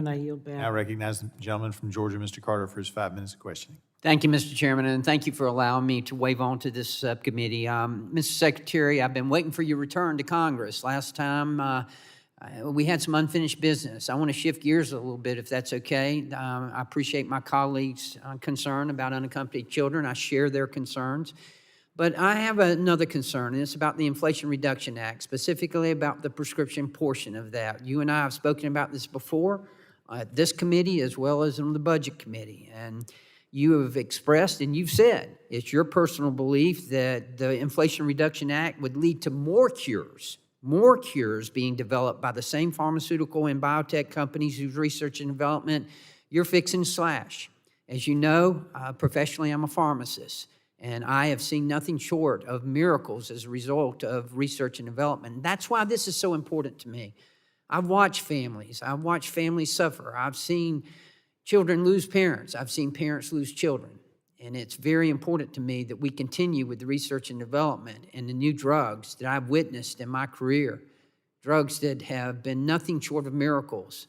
And I yield back. I recognize the gentleman from Georgia, Mr. Carter, for his 5 minutes of questioning. Thank you, Mr. Chairman, and thank you for allowing me to wave on to this subcommittee. Mr. Secretary, I've been waiting for your return to Congress. Last time, we had some unfinished business. I want to shift gears a little bit, if that's okay. I appreciate my colleagues' concern about unaccompanied children. I share their concerns. But I have another concern, and it's about the Inflation Reduction Act, specifically about the prescription portion of that. You and I have spoken about this before, this committee as well as on the Budget Committee. And you have expressed and you've said it's your personal belief that the Inflation Reduction Act would lead to more cures being developed by the same pharmaceutical and biotech companies whose research and development you're fixing to slash. As you know, professionally, I'm a pharmacist, and I have seen nothing short of miracles as a result of research and development. And that's why this is so important to me. I've watched families. I've watched families suffer. I've seen children lose parents. I've seen parents lose children. And it's very important to me that we continue with the research and development and the new drugs that I've witnessed in my career, drugs that have been nothing short of miracles.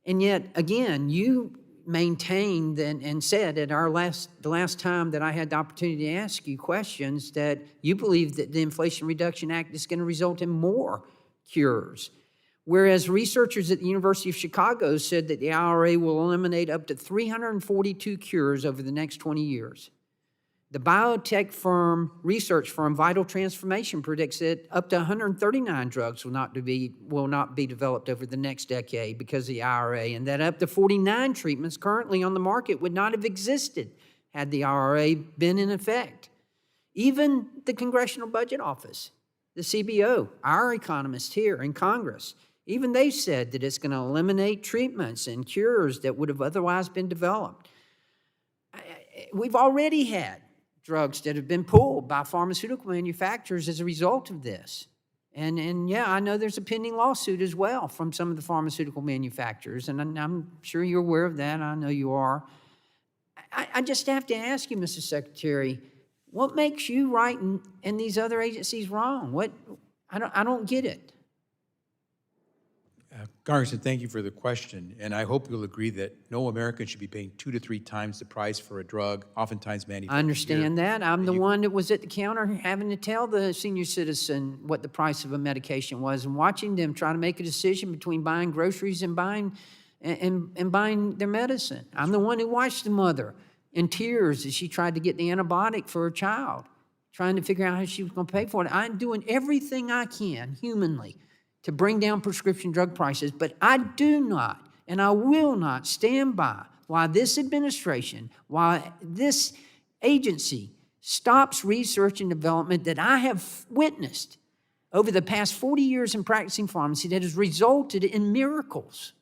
And yet, again, you maintained and said at the last time that I had the opportunity to ask you questions that you believe that the Inflation Reduction Act is going to result in more cures. Whereas researchers at the University of Chicago said that the IRA will eliminate up to 342 cures over the next 20 years. The biotech research firm Vital Transformation predicts that up to 139 drugs will not be developed over the next decade because of the IRA, and that up to 49 treatments currently on the market would not have existed had the IRA been in effect. Even the Congressional Budget Office, the CBO, our economists here in Congress, even they said that it's going to eliminate treatments and cures that would have otherwise been developed. We've already had drugs that have been pulled by pharmaceutical manufacturers as a result of this. And yeah, I know there's a pending lawsuit as well from some of the pharmaceutical manufacturers, and I'm sure you're aware of that. I know you are. I just have to ask you, Mr. Secretary, what makes you right and these other agencies wrong? I don't get it. Congressman, thank you for the question, and I hope you'll agree that no American should be paying 2 to 3 times the price for a drug, oftentimes manufactured. I understand that. I'm the one that was at the counter having to tell the senior citizen what the price of a medication was and watching them try to make a decision between buying groceries and buying their medicine. I'm the one who watched the mother in tears as she tried to get the antibiotic for her child, trying to figure out how she was going to pay for it. I'm doing everything I can humanly to bring down prescription drug prices, but I do not and I will not stand by while this administration, while this agency stops research and development that I have witnessed over the past 40 years in practicing pharmacy that has resulted in miracles.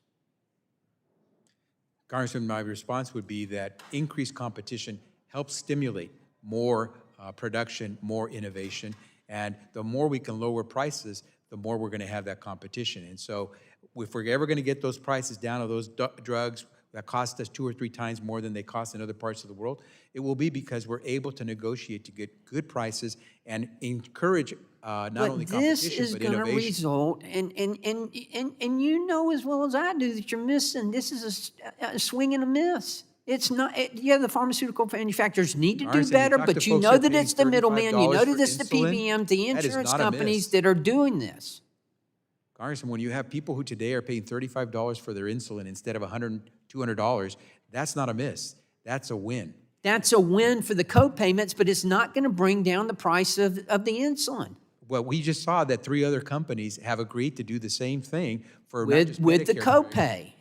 Congressman, my response would be that increased competition helps stimulate more production, more innovation, and the more we can lower prices, the more we're going to have that competition. And so if we're ever going to get those prices down of those drugs that cost us 2 or 3 times more than they cost in other parts of the world, it will be because we're able to negotiate to get good prices and encourage not only competition, but innovation. This is going to result, and you know as well as I do that you're missing. This is a swing and a miss. It's not, yeah, the pharmaceutical manufacturers need to do better, but you know that it's the middleman, you know that it's the PBM, the insurance companies that are doing this. Congressman, when you have people who today are paying $35 for their insulin instead of $100, $200, that's not a miss. That's a win. That's a win for the co-payments, but it's not going to bring down the price of the insulin. Well, we just saw that 3 other companies have agreed to do the same thing for with the copay.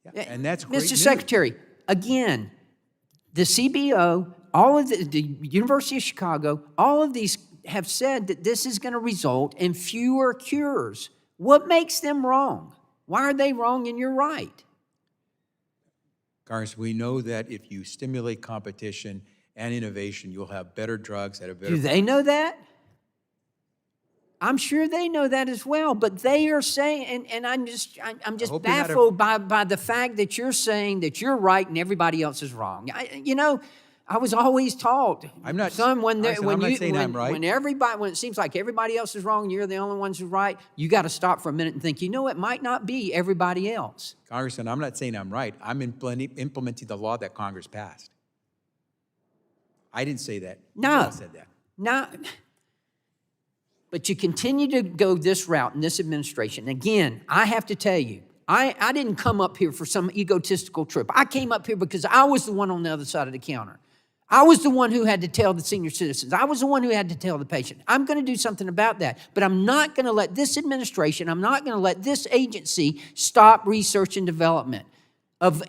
Yeah, and that's great Mr. news. Secretary, again, the CBO, all of the University of Chicago, all of these have said that this is going to result in fewer cures. What makes them wrong? Why are they wrong and you're right? Congress, we know that if you stimulate competition and innovation, you'll have better drugs at a better price. Do they know that? I'm sure they know that as well, but they are saying, and I'm just baffled by the fact that you're saying that you're right and everybody else is wrong. I was always taught. I'm not- Son, when Congressman, I'm not saying I'm right. when it seems like everybody else is wrong and you're the only ones who's right, you got to stop for a minute and think, it might not be everybody else. Congressman, I'm not saying I'm right. I'm implementing the law that Congress passed. I didn't say that. No. You all said that. No. But you continue to go this route in this administration. Again, I have to tell you, I didn't come up here for some egotistical trip. I came up here because I was the one on the other side of the counter. I was the one who had to tell the senior citizens. I was the one who had to tell the patient. I'm going to do something about that. But I'm not going to let this administration, I'm not going to let this agency stop research and development of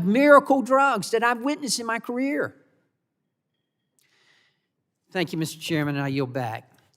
miracle drugs that I've witnessed in my career. Thank you, Mr. Chairman, and I yield back.